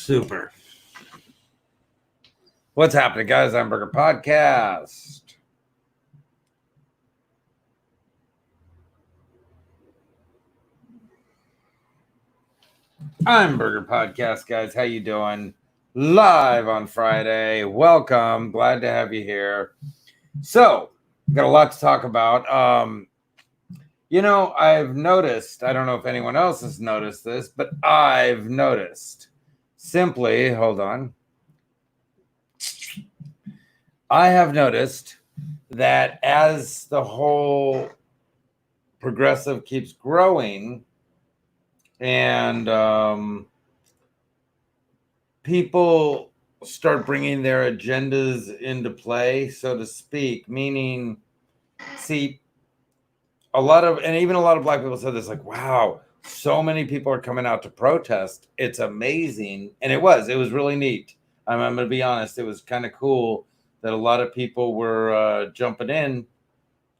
Super. What's happening, guys? I'm Burger Podcast. I'm Burger Podcast, guys. How you doing? Live on Friday. Welcome. Glad to have you here. So, got a lot to talk about. I've noticed, I don't know if anyone else has noticed this, but I've noticed simply, hold on. I have noticed that as the whole progressive keeps growing and people start bringing their agendas into play, so to speak, meaning, see, a lot of black people said this, like, wow, so many people are coming out to protest. It's amazing. And it was really neat. I'm going to be honest. It was kind of cool that a lot of people were jumping in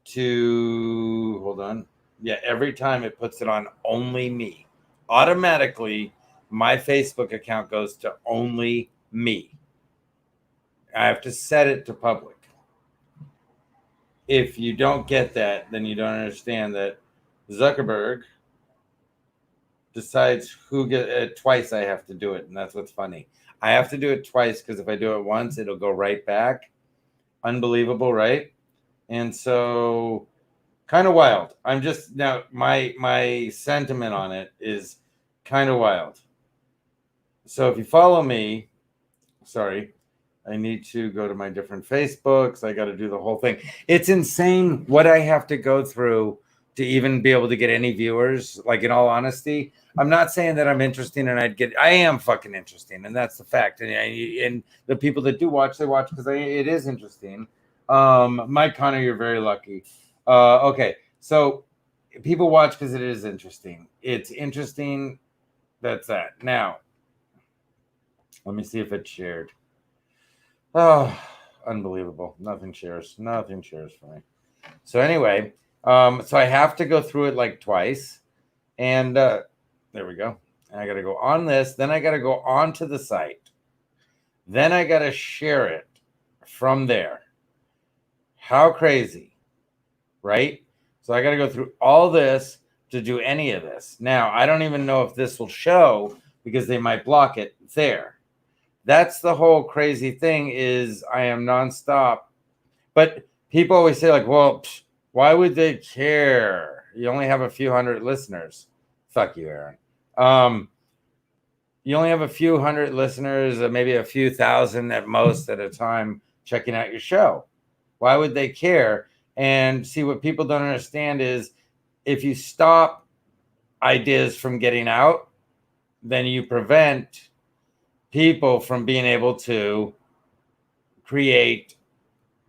to, hold on. Yeah, every time it puts it on only me. Automatically, my Facebook account goes to only me. I have to set it to public. If you don't get that, then you don't understand that Zuckerberg decides who get it twice. I have to do it, and that's what's funny. I have to do it twice because if I do it once, it'll go right back. Unbelievable, right? And so, kind of wild. I'm just now my sentiment on it is kind of wild. So if you follow me, sorry. I need to go to my different Facebooks. I got to do the whole thing. It's insane what I have to go through to even be able to get any viewers. Like, in all honesty, I'm not saying that I'm interesting and I am fucking interesting. And that's the fact. And the people that do watch, they watch because it is interesting. Mike Connor, you're very lucky. Okay. So people watch because it is interesting. It's interesting. That's that. Now, let me see if it's shared. Oh, unbelievable. Nothing shares for me. So anyway, so I have to go through it like twice. And there we go. And I got to go on this. Then I got to go onto the site. Then I got to share it from there. How crazy, right? So I got to go through all this to do any of this. Now, I don't even know if this will show because they might block it there. That's the whole crazy thing is I am nonstop. But people always say, like, well, why would they care? You only have a few hundred listeners. Fuck you, Aaron. You only have a few hundred listeners, maybe a few thousand at most at a time checking out your show. Why would they care? And see, what people don't understand is if you stop ideas from getting out, then you prevent people from being able to create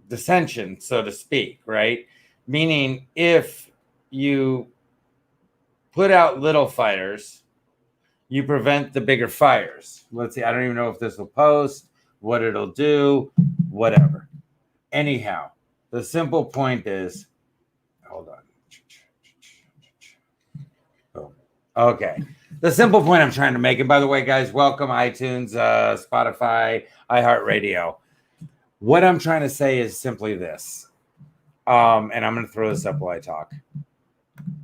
dissension, so to speak, right? Meaning, if you put out little fires, you prevent the bigger fires. Let's see, I don't even know if this will post, what it'll do, whatever. Anyhow, the simple point is, hold on. Oh, okay. The simple point I'm trying to make, and by the way, guys, welcome iTunes, Spotify, iHeartRadio. What I'm trying to say is simply this, and I'm going to throw this up while I talk.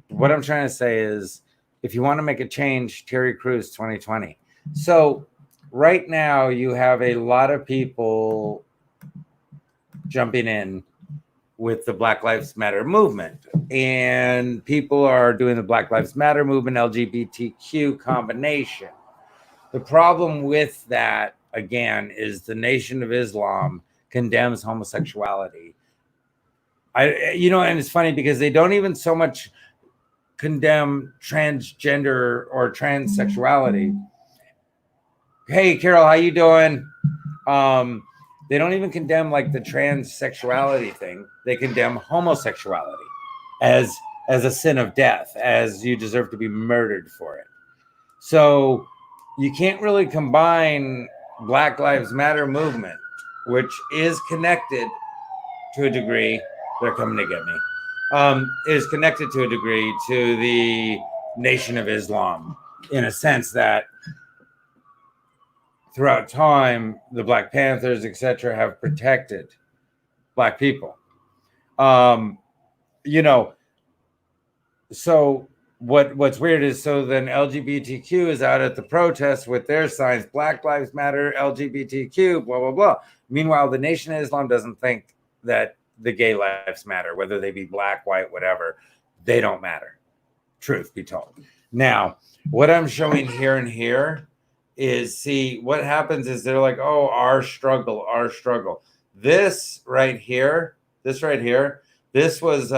What I'm trying to say is, if you want to make a change, Terry Crews 2020. So right now you have a lot of people jumping in with the Black Lives Matter movement, and people are doing the Black Lives Matter movement, LGBTQ combination. The problem with that, again, is the Nation of Islam condemns homosexuality. And it's funny because they don't even so much condemn transgender or transsexuality. Hey, Carol, how you doing? They don't even condemn like the transsexuality thing. They condemn homosexuality as a sin of death, as you deserve to be murdered for it. So you can't really combine Black Lives Matter movement, which is connected to a degree. They're coming to get me. Is connected to a degree to the Nation of Islam, in a sense that throughout time, the Black Panthers, etc., have protected Black people. You know, so what's weird is, so then LGBTQ is out at the protest with their signs, Black Lives Matter, LGBTQ, blah blah blah. Meanwhile, the Nation of Islam doesn't think that the gay lives matter, whether they be black, white, whatever. They don't matter, truth be told. Now, what I'm showing here and here is, see, what happens is they're like, oh, our struggle, our struggle. This right here, this was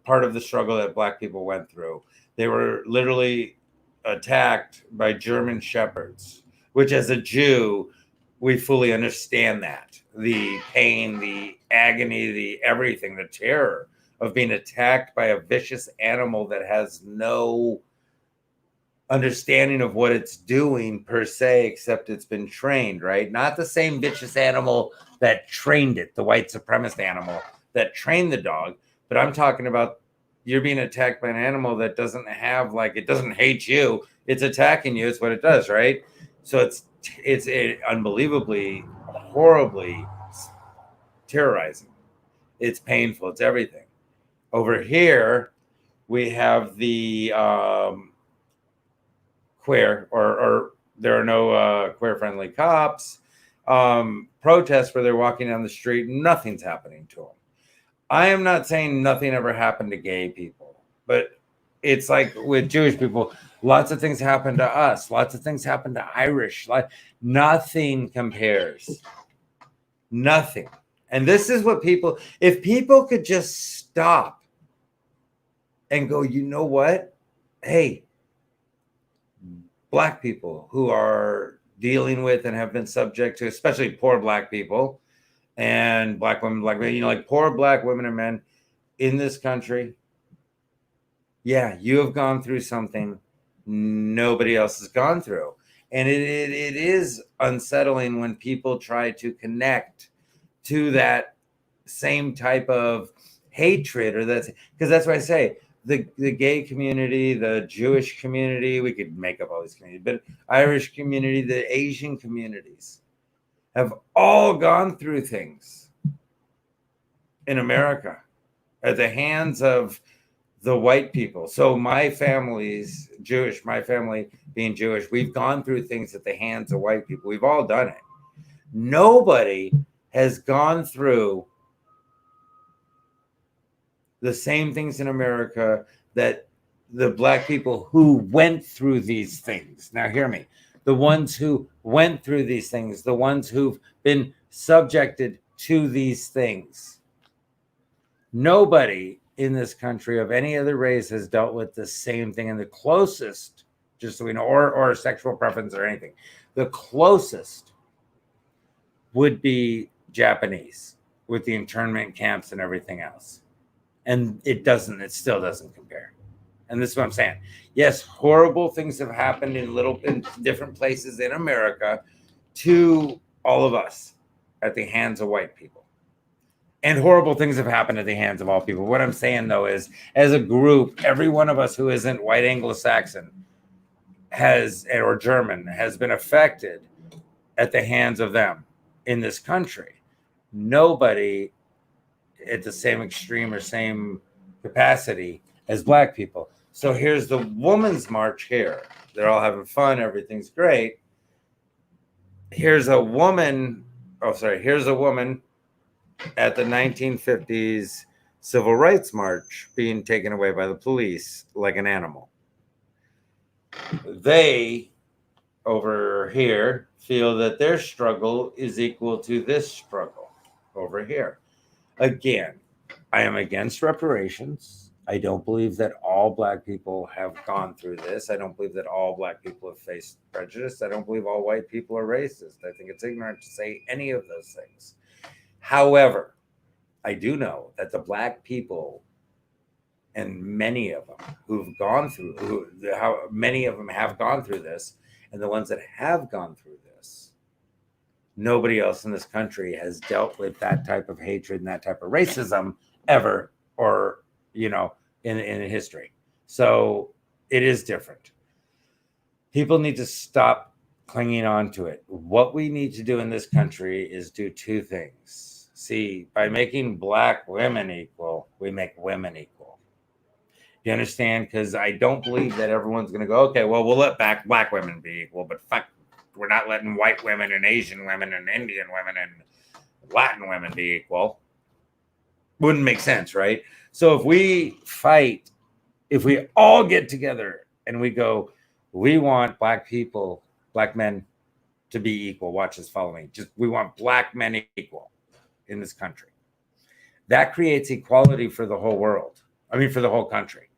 part of the struggle that Black people went through. They were literally attacked by German shepherds, which as a Jew, we fully understand that. The pain, the agony, the everything, the terror of being attacked by a vicious animal that has no understanding of what it's doing per se, except it's been trained, right? Not the same vicious animal that trained it, the white supremacist animal that trained the dog, but I'm talking about you're being attacked by an animal that doesn't have, like, it doesn't hate you, it's attacking you. It's what it does, right? So it's unbelievably, horribly terrorizing. It's painful. It's everything. Over here, we have the queer, or there are no queer-friendly cops. Protests where they're walking down the street, nothing's happening to them. I am not saying nothing ever happened to gay people, but it's like with Jewish people, lots of things happen to us. Lots of things happen to Irish. Like, nothing compares. Nothing. And this is what people, if people could just stop and go, you know what? Hey, Black people who are dealing with and have been subject to, especially poor Black people and Black women, Black men, like poor Black women and men in this country. Yeah, you have gone through something nobody else has gone through. And it is unsettling when people try to connect to that same type of hatred, or that's because that's why I say the gay community, the Jewish community, we could make up all these communities, but Irish community, the Asian communities have all gone through things in America at the hands of the white people. So my family's Jewish, my family being Jewish, we've gone through things at the hands of white people. We've all done it. Nobody has gone through the same things in America that the Black people who went through these things. Now hear me. The ones who went through these things, the ones who've been subjected to these things. Nobody in this country of any other race has dealt with the same thing. And the closest, just so we know, or sexual preference or anything, the closest would be Japanese with the internment camps and everything else. And it still doesn't compare. And this is what I'm saying. Yes, horrible things have happened in different places in America to all of us at the hands of white people. And horrible things have happened at the hands of all people. What I'm saying, though, is as a group, every one of us who isn't white Anglo-Saxon or German has been affected at the hands of them in this country. Nobody at the same extreme or same capacity as Black people. So here's the Women's March here. They're all having fun. Everything's great. Here's a woman at the 1950s Civil Rights March being taken away by the police like an animal. They, over here, feel that their struggle is equal to this struggle over here. Again, I am against reparations. I don't believe that all Black people have gone through this. I don't believe that all Black people have faced prejudice. I don't believe all white people are racist. I think it's ignorant to say any of those things. However, I do know that the Black people, and many of them many of them have gone through this, and the ones that have gone through this, nobody else in this country has dealt with that type of hatred and that type of racism ever, or, in history. So it is different. People need to stop clinging on to it. What we need to do in this country is do two things. See, by making black women equal, we make women equal. You understand? Because I don't believe that everyone's going to go, okay, well, we'll let black women be equal, but fuck, we're not letting white women and Asian women and Indian women and Latin women be equal. Wouldn't make sense, right? So if we fight, if we all get together and we go, we want black people, black men to be equal. Watch this, follow me. Just we want black men equal in this country. That creates equality for the whole world. I mean, for the whole country.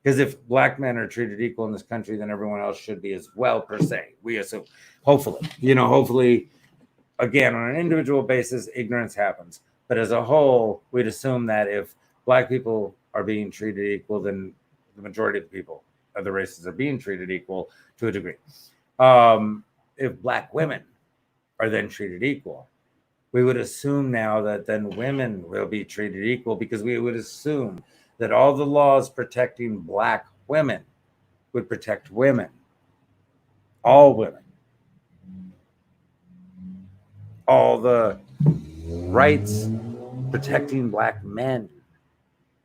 Because if black men are treated equal in this country, then everyone else should be as well, per se. We assume, hopefully, hopefully, again, on an individual basis, ignorance happens. But as a whole, we'd assume that if black people are being treated equal, then the majority of the people of the races are being treated equal to a degree. If black women are then treated equal, we would assume now that then women will be treated equal, because we would assume that all the laws protecting black women would protect women, all women. All the rights protecting black men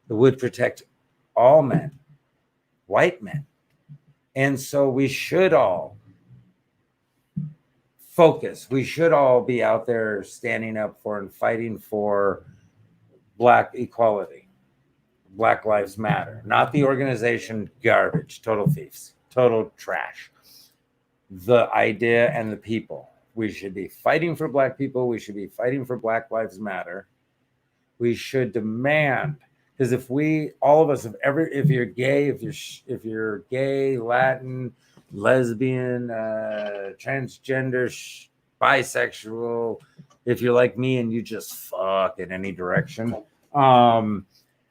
would protect all men, white men. And so we should all focus. We should all be out there standing up for and fighting for black equality. Black Lives Matter, not the organization, garbage, total thieves, total trash. The idea and the people. We should be fighting for black people. We should be fighting for Black Lives Matter. We should demand, because if we, all of us, if you're gay, if you're gay, Latin, lesbian, transgender, bisexual, if you're like me and you just fuck in any direction,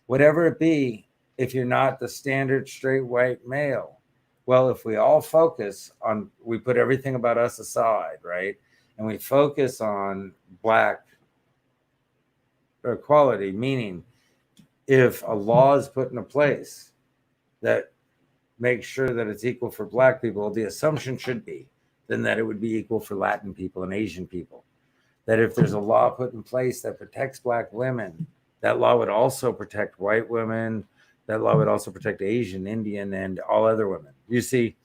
whatever it be, if you're not the standard straight white male, well, if we all focus on, we put everything about us aside, right? And we focus on black equality, meaning if a law is put into place that makes sure that it's equal for black people, the assumption should be then that it would be equal for Latin people and Asian people. That if there's a law put in place that protects black women, that law would also protect white women. That law would also protect Asian, Indian, and all other women. You see,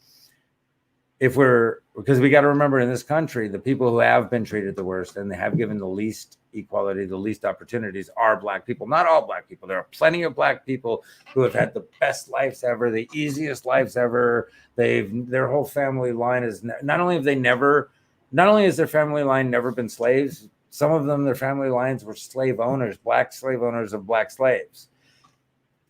because we got to remember, in this country, the people who have been treated the worst and they have given the least equality, the least opportunities, are black people. Not all black people. There are plenty of black people who have had the best lives ever, the easiest lives ever. Their whole family line is not only has their family line never been slaves, some of them, their family lines were slave owners, black slave owners of black slaves.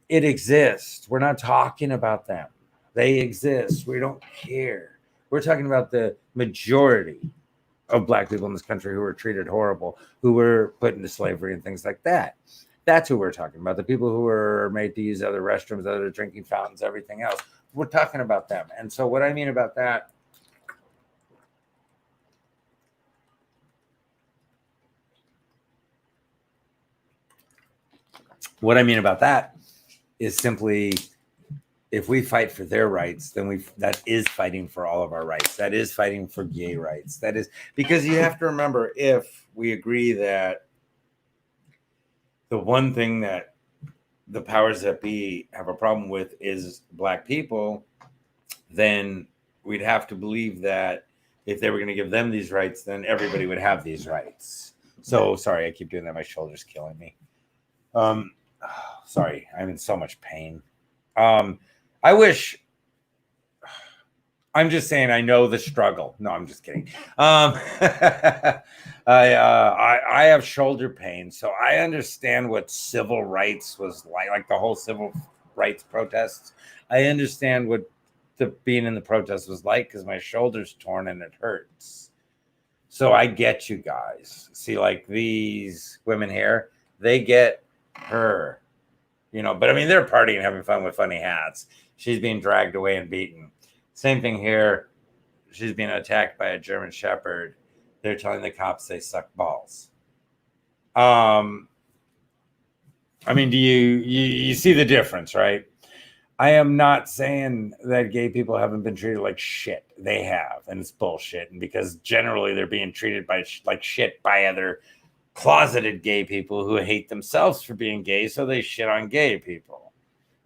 It exists. We're not talking about them. They exist. We don't care. We're talking about the majority of black people in this country who were treated horrible, who were put into slavery and things like that. That's who we're talking about. The people who were made to use other restrooms, other drinking fountains, everything else. We're talking about them. And so what I mean about that, is simply, if we fight for their rights, then that is fighting for all of our rights. That is fighting for gay rights. That is, because you have to remember, if we agree that the one thing that the powers that be have a problem with is black people, then we'd have to believe that if they were going to give them these rights, then everybody would have these rights. So sorry, I keep doing that. My shoulder's killing me. Sorry, I'm in so much pain. I wish, I'm just saying, I know the struggle. No, I'm just kidding. I have shoulder pain, so I understand what civil rights was like the whole civil rights protests. I understand what being in the protest was like, because my shoulder's torn and it hurts. So I get you guys. See, like these women here, they get her. But I mean, they're partying, having fun with funny hats. She's being dragged away and beaten. Same thing here. She's being attacked by a German Shepherd. They're telling the cops they suck balls. I mean, do you see the difference, right? I am not saying that gay people haven't been treated like shit. They have, and it's bullshit. And because generally they're being treated like shit by other closeted gay people who hate themselves for being gay, so they shit on gay people.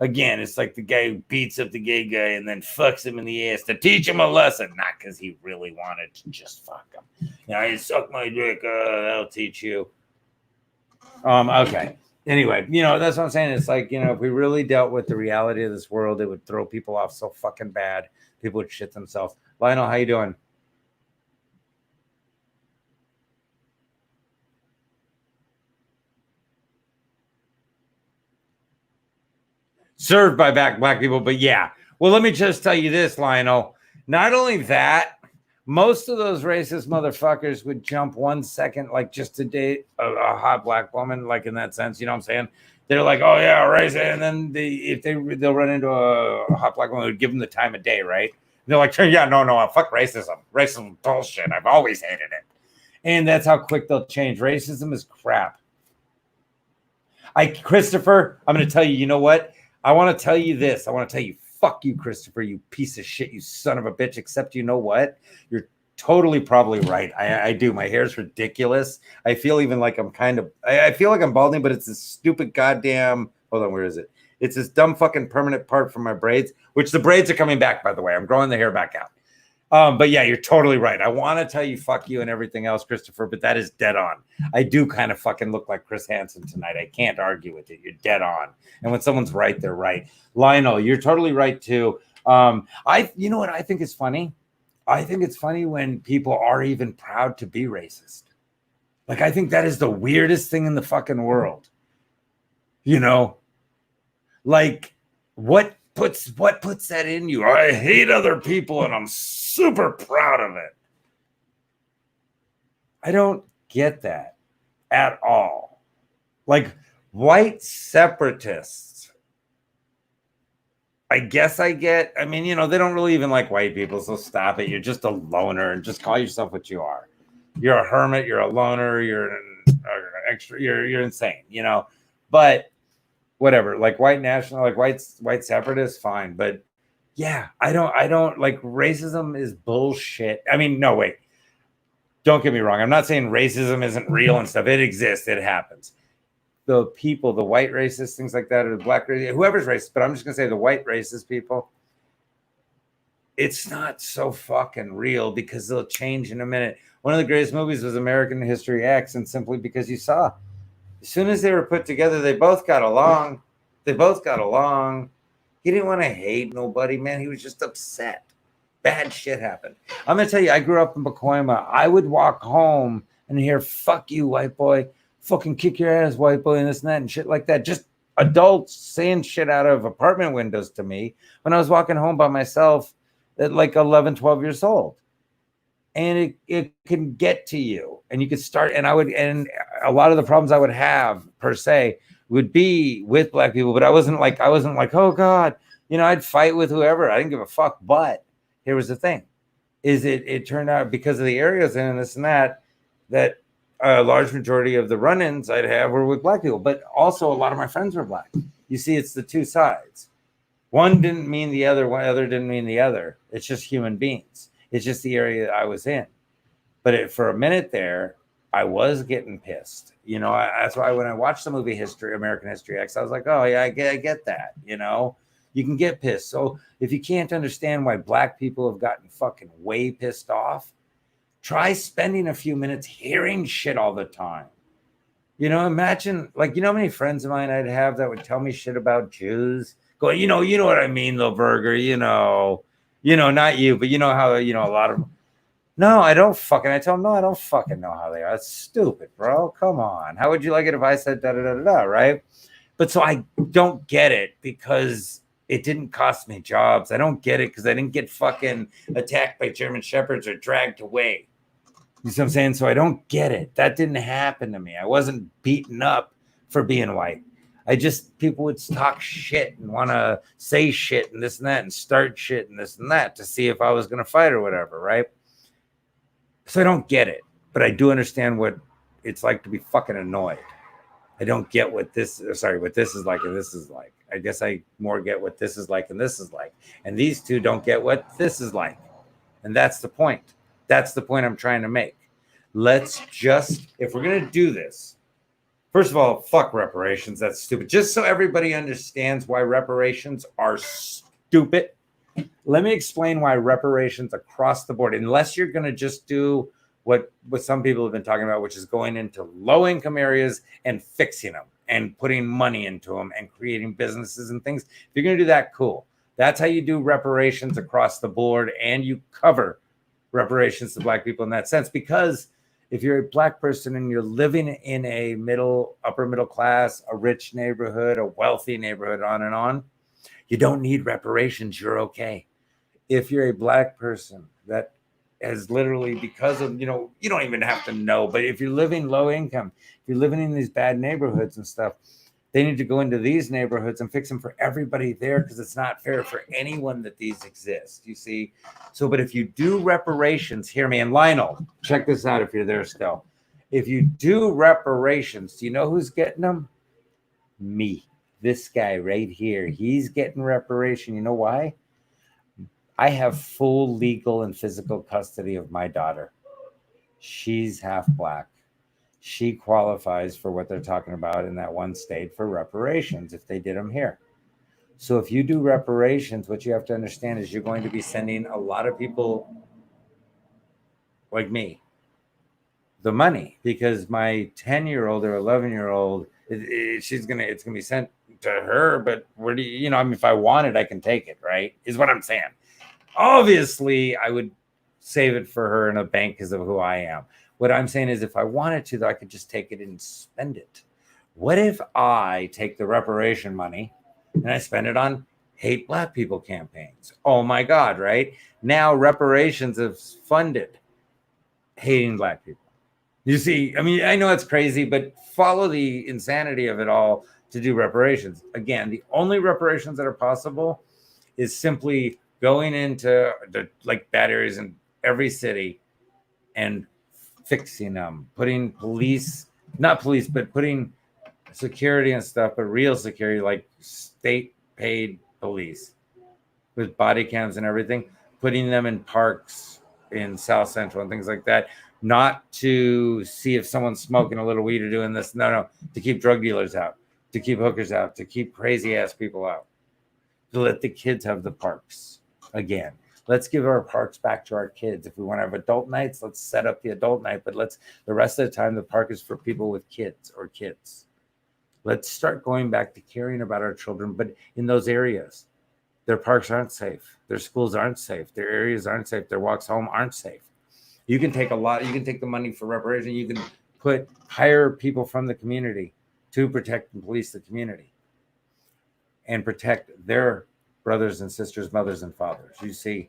Again, it's like the guy who beats up the gay guy and then fucks him in the ass to teach him a lesson, not because he really wanted to just fuck him. You know, you suck my dick, that'll teach you. Okay. Anyway, you know, that's what I'm saying. It's like, you know, if we really dealt with the reality of this world, it would throw people off so fucking bad. People would shit themselves. Lionel, how you doing? Served by black people, but yeah. Well, let me just tell you this, Lionel. Not only that, most of those racist motherfuckers would jump 1 second, like just to date a hot black woman, like in that sense, you know what I'm saying? They're like, oh yeah, racist, and then they'll run into a hot black woman, would give them the time of day, right? And they're like, yeah, no, fuck racism. Racism bullshit. I've always hated it, and that's how quick they'll change. Racism is crap. Christopher, I'm going to tell you. You know what? I want to tell you this. I want to tell you, fuck you, Christopher, you piece of shit, you son of a bitch. Except you know what? You're totally probably right. I do. My hair's ridiculous. I feel even like I'm I feel like I'm balding, but it's this stupid goddamn, hold on, where is it? It's this dumb fucking permanent part from my braids, which the braids are coming back, by the way. I'm growing the hair back out. But yeah, you're totally right. I want to tell you fuck you and everything else, Christopher, but that is dead on. I do kind of fucking look like Chris Hansen tonight. I can't argue with it. You're dead on. And when someone's right, they're right. Lionel, you're totally right too. You know what I think is funny? I think it's funny when people are even proud to be racist. Like, I think that is the weirdest thing in the fucking world. You know, like what puts that in you? I hate other people and I'm super proud of it. I don't get that at all. Like white separatists, I guess I get. I mean, you know, they don't really even like white people, so stop it. You're just a loner and just call yourself what you are. You're a hermit, you're a loner, you're an extra, you're insane, you know. But whatever, like white national, like white separatists, fine. But yeah, I don't like racism is bullshit. I mean, no, wait. Don't get me wrong. I'm not saying racism isn't real and stuff. It exists. It happens. The people, the white racists, things like that, or the black racist, whoever's racist, but I'm just going to say the white racist people, it's not so fucking real because they'll change in a minute. One of the greatest movies was American History X, and simply because you saw, as soon as they were put together, they both got along. He didn't want to hate nobody, man. He was just upset. Bad shit happened. I'm going to tell you, I grew up in Pacoima. I would walk home and hear, fuck you, white boy. Fucking kick your ass, white boy, and this and that and shit like that. Just adults saying shit out of apartment windows to me when I was walking home by myself at like 11, 12 years old. And it can get to you. And you could start, and a lot of the problems I would have, per se, would be with black people, but I wasn't like, oh God, you know, I'd fight with whoever. I didn't give a fuck. But here was the thing, is it turned out because of the areas and this and that a large majority of the run-ins I'd have were with black people, but also a lot of my friends were black. You see, it's the two sides. One didn't mean the other, one other didn't mean the other. It's just human beings. It's just the area that I was in. But for a minute there, I was getting pissed. You know, that's why when I watched the movie American History X, I was like, oh yeah, I get that. You know, you can get pissed. So if you can't understand why black people have gotten fucking way pissed off, try spending a few minutes hearing shit all the time. You know, imagine, like, you know how many friends of mine I'd have that would tell me shit about Jews? Going, you know what I mean, little burger, you know, not you, but you know how, you know, a lot of, no, I tell them, no, I don't fucking know how they are. That's stupid, bro. Come on. How would you like it if I said da-da-da-da-da, right? But so I don't get it because it didn't cost me jobs. I don't get it because I didn't get fucking attacked by German shepherds or dragged away. You see what I'm saying? So I don't get it. That didn't happen to me. I wasn't beaten up for being white. People would talk shit and want to say shit and this and that and start shit and this and that to see if I was going to fight or whatever, right? So I don't get it, but I do understand what it's like to be fucking annoyed. I don't get what this is like and this is like. I guess I more get what this is like and this is like. And these two don't get what this is like. And that's the point. That's the point I'm trying to make. Let's just, if we're going to do this, first of all, fuck reparations. That's stupid. Just so everybody understands why reparations are stupid, let me explain why reparations across the board, unless you're going to just do what some people have been talking about, which is going into low-income areas and fixing them and putting money into them and creating businesses and things. If you're going to do that, cool. That's how you do reparations across the board, and you cover reparations to Black people in that sense. Because if you're a Black person and you're living in a upper middle class, a rich neighborhood, a wealthy neighborhood, on and on, you don't need reparations. You're okay. If you're a Black person that has literally, because of, you don't even have to know, but if you're living low income, if you're living in these bad neighborhoods and stuff, they need to go into these neighborhoods and fix them for everybody there, because it's not fair for anyone that these exist, you see? So, but if you do reparations, hear me, and Lionel, check this out if you're there still. If you do reparations, do you know who's getting them? Me. This guy right here, he's getting reparation. You know why? I have full legal and physical custody of my daughter. She's half Black. She qualifies for what they're talking about in that one state for reparations if they did them here. So if you do reparations, what you have to understand is you're going to be sending a lot of people like me the money, because my 10-year-old or 11-year-old, it's gonna be sent to her. But where do you, I mean, if I want it, I can take it, right? Is what I'm saying. Obviously, I would save it for her in a bank because of who I am. What I'm saying is, if I wanted to, though, I could just take it and spend it. What if I take the reparation money and I spend it on hate Black people campaigns? Oh my God, right? Now reparations have funded hating Black people. You see, I mean, I know it's crazy, but follow the insanity of it all to do reparations. Again, the only reparations that are possible is simply going into the bad areas in every city and fixing them, putting putting security and stuff, but real security, like state paid police with body cams and everything, putting them in parks in South Central and things like that, not to see if someone's smoking a little weed or doing this. No, to keep drug dealers out, to keep hookers out, to keep crazy ass people out, to let the kids have the parks again. Let's give our parks back to our kids. If we want to have adult nights, let's set up the adult night, but the rest of the time, the park is for people with kids or kids. Let's start going back to caring about our children, but in those areas, their parks aren't safe. Their schools aren't safe. Their areas aren't safe. Their walks home aren't safe. You can take the money for reparation. You can hire people from the community to protect and police the community and protect their brothers and sisters, mothers and fathers, you see,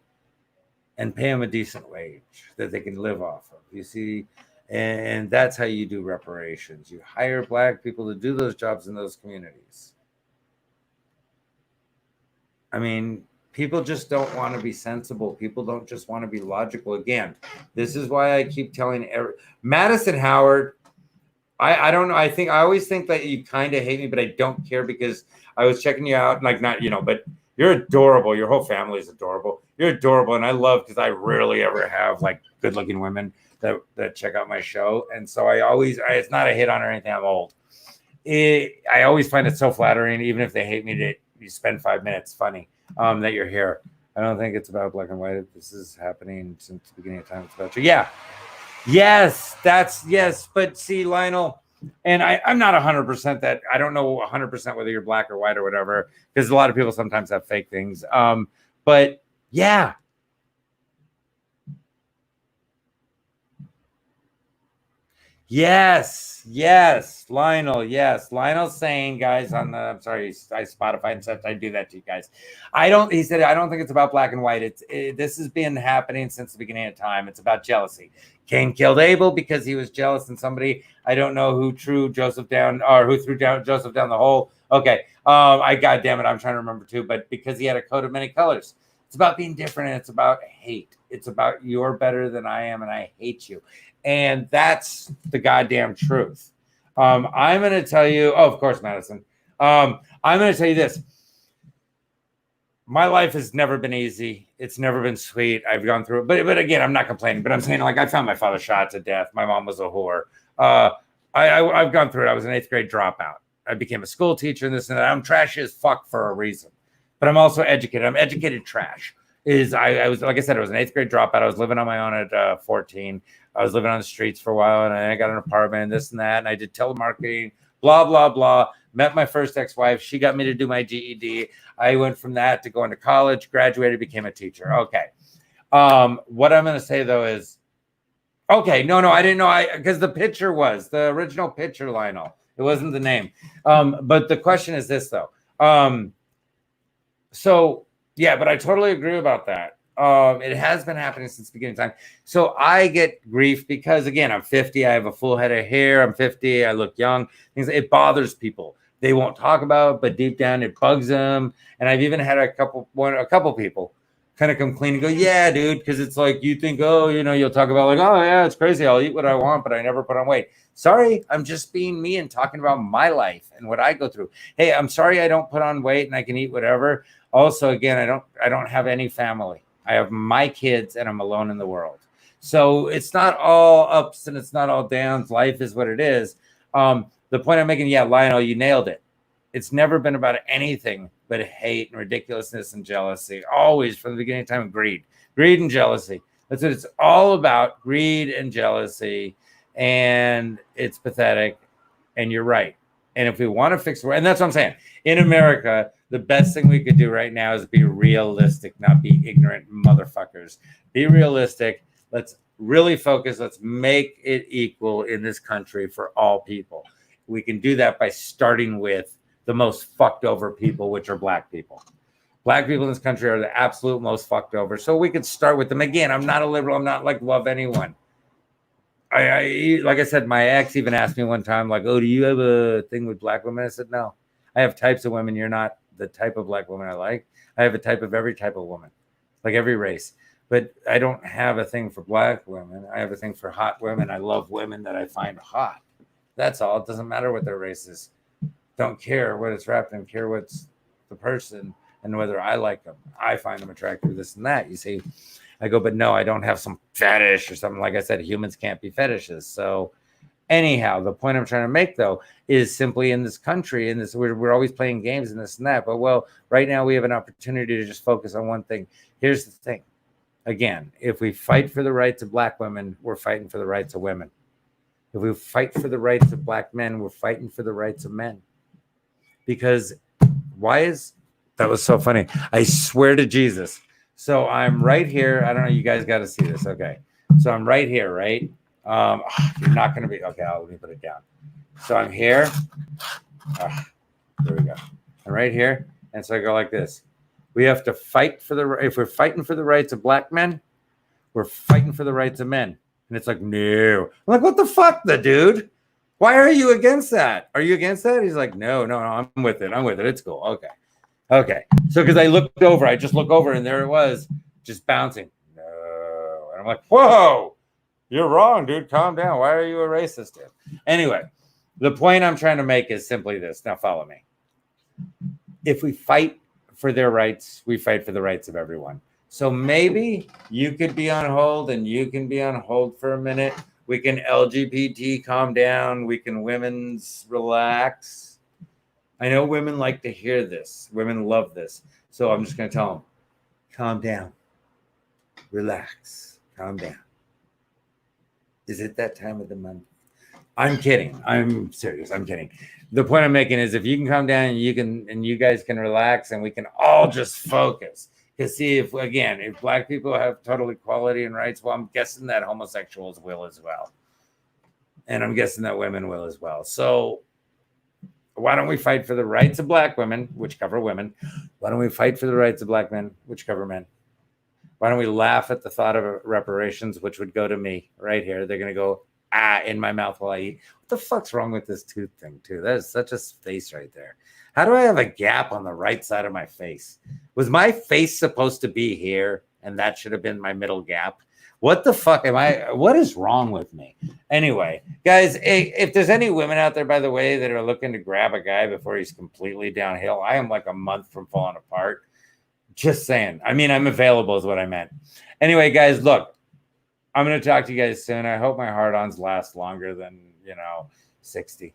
and pay them a decent wage that they can live off of, you see. And that's how you do reparations. You hire Black people to do those jobs in those communities. I mean, people just don't want to be sensible. People don't just want to be logical. Again, this is why I keep telling Madison Howard, I don't know. I always think that you kind of hate me, but I don't care, because I was checking you out, but you're adorable. Your whole family is adorable. You're adorable. And I love, because I rarely ever have good looking women that check out my show. And so it's not a hit on or anything. I'm old. I always find it so flattering, even if they hate me, that you spend 5 minutes funny, that you're here. I don't think it's about black and white. This is happening since the beginning of time. It's about you. Yeah. Yes, yes. But see, Lionel, and I'm not 100% that. I don't know 100% whether you're Black or white or whatever, because a lot of people sometimes have fake things. But yeah. Yes, Lionel. Yes, Lionel's saying, guys, I'm sorry, Spotify and stuff. I do that to you guys. He said, I don't think it's about black and white. This has been happening since the beginning of time. It's about jealousy. Cain killed Abel because he was jealous, and somebody, I don't know who threw Joseph down Joseph down the hole. Okay. God damn it, I'm trying to remember too, but because he had a coat of many colors. It's about being different, and it's about hate. It's about you're better than I am, and I hate you. And that's the goddamn truth. I'm going to tell you, of course, Madison. I'm going to tell you this. my life has never been easy. It's never been sweet. I've gone through it, but again, I'm not complaining. But I'm saying, like, I found my father shot to death. My mom was a whore. Uh, I've gone through it. I was an 8th grade dropout. I became a school teacher and this and that. I'm trashy as fuck for a reason, but I'm also educated. I'm educated trash. I was, like I said, I was an 8th grade dropout. I was living on my own at 14. I was living on the streets for a while, and I got an apartment, this and that, and I did telemarketing, blah blah blah. Met my first ex-wife. She got me to do my GED. I went from that to going to college, graduated, became a teacher. Okay. What I'm going to say though is, okay, no, I didn't know. Because the picture was the original picture, Lionel. It wasn't the name. But the question is this though. So yeah, but I totally agree about that. It has been happening since the beginning of time. So I get grief because, again, I'm 50. I have a full head of hair. I'm 50. I look young. It bothers people. They won't talk about it, but deep down it bugs them. And I've even had a couple people kind of come clean and go, yeah, dude, because it's like you think, oh, you'll talk about like, oh yeah, it's crazy. I'll eat what I want, but I never put on weight. Sorry, I'm just being me and talking about my life and what I go through. Hey, I'm sorry I don't put on weight and I can eat whatever. Also, again, I don't have any family. I have my kids and I'm alone in the world. So it's not all ups and it's not all downs. Life is what it is. The point I'm making, yeah, Lionel, you nailed it. It's never been about anything but hate and ridiculousness and jealousy. Always from the beginning of time, greed and jealousy. That's what it's all about, greed and jealousy. And it's pathetic. And you're right. And if we want to fix it, and that's what I'm saying, in America, the best thing we could do right now is be realistic, not be ignorant motherfuckers. Be realistic. Let's really focus. Let's make it equal in this country for all people. We can do that by starting with the most fucked over people, which are black people. Black people in this country are the absolute most fucked over. So we could start with them. Again, I'm not a liberal. I'm not like love anyone. I like I said, my ex even asked me one time, like, oh, do you have a thing with black women? I said, no. I have types of women. You're not the type of black woman I like. I have a type of every type of woman, like every race. But I don't have a thing for black women. I have a thing for hot women. I love women that I find hot. That's all. It doesn't matter what their race is. Don't care what it's wrapped in. Care what's the person and whether I like them. I find them attractive, this and that. You see, I go, but no, I don't have some fetish or something. Like I said, humans can't be fetishes. So anyhow, the point I'm trying to make, though, is simply in this country, in this, we're always playing games and this and that. But, well, right now we have an opportunity to just focus on one thing. Here's the thing. Again, if we fight for the rights of black women, we're fighting for the rights of women. If we fight for the rights of black men, we're fighting for the rights of men. Because that was so funny. I swear to Jesus. So I'm right here. I don't know. You guys got to see this. Okay. So I'm right here, right? You're not going to be. Okay. Let me put it down. So I'm here. There we go. I'm right here. And so I go like this. We have to fight if we're fighting for the rights of black men, we're fighting for the rights of men. And it's like, no. I'm like, what the fuck, the dude? Why are you against that? Are you against that? He's like, no, I'm with it. It's cool. Okay. So because I just look over and there it was, just bouncing. No. And I'm like, whoa, you're wrong, dude. Calm down. Why are you a racist, dude? Anyway, the point I'm trying to make is simply this. Now follow me. If we fight for their rights, we fight for the rights of everyone. So maybe you could be on hold and you can be on hold for a minute. We can LGBT calm down. We can women's relax. I know women like to hear this. Women love this. So I'm just going to tell them, calm down. Relax. Calm down. Is it that time of the month? I'm kidding. I'm serious. I'm kidding. The point I'm making is if you can calm down and you guys can relax and we can all just focus. Because see, if black people have total equality and rights, well, I'm guessing that homosexuals will as well. And I'm guessing that women will as well. So why don't we fight for the rights of black women, which cover women? Why don't we fight for the rights of black men, which cover men? Why don't we laugh at the thought of reparations, which would go to me right here? They're going to go, in my mouth while I eat. What the fuck's wrong with this tooth thing, too? That is such a face right there. How do I have a gap on the right side of my face? Was my face supposed to be here and that should have been my middle gap? What the fuck what is wrong with me? Anyway, guys, if there's any women out there, by the way, that are looking to grab a guy before he's completely downhill, I am like a month from falling apart. Just saying. I mean, I'm available is what I meant. Anyway, guys, look, I'm going to talk to you guys soon. I hope my hard-ons last longer than, 60.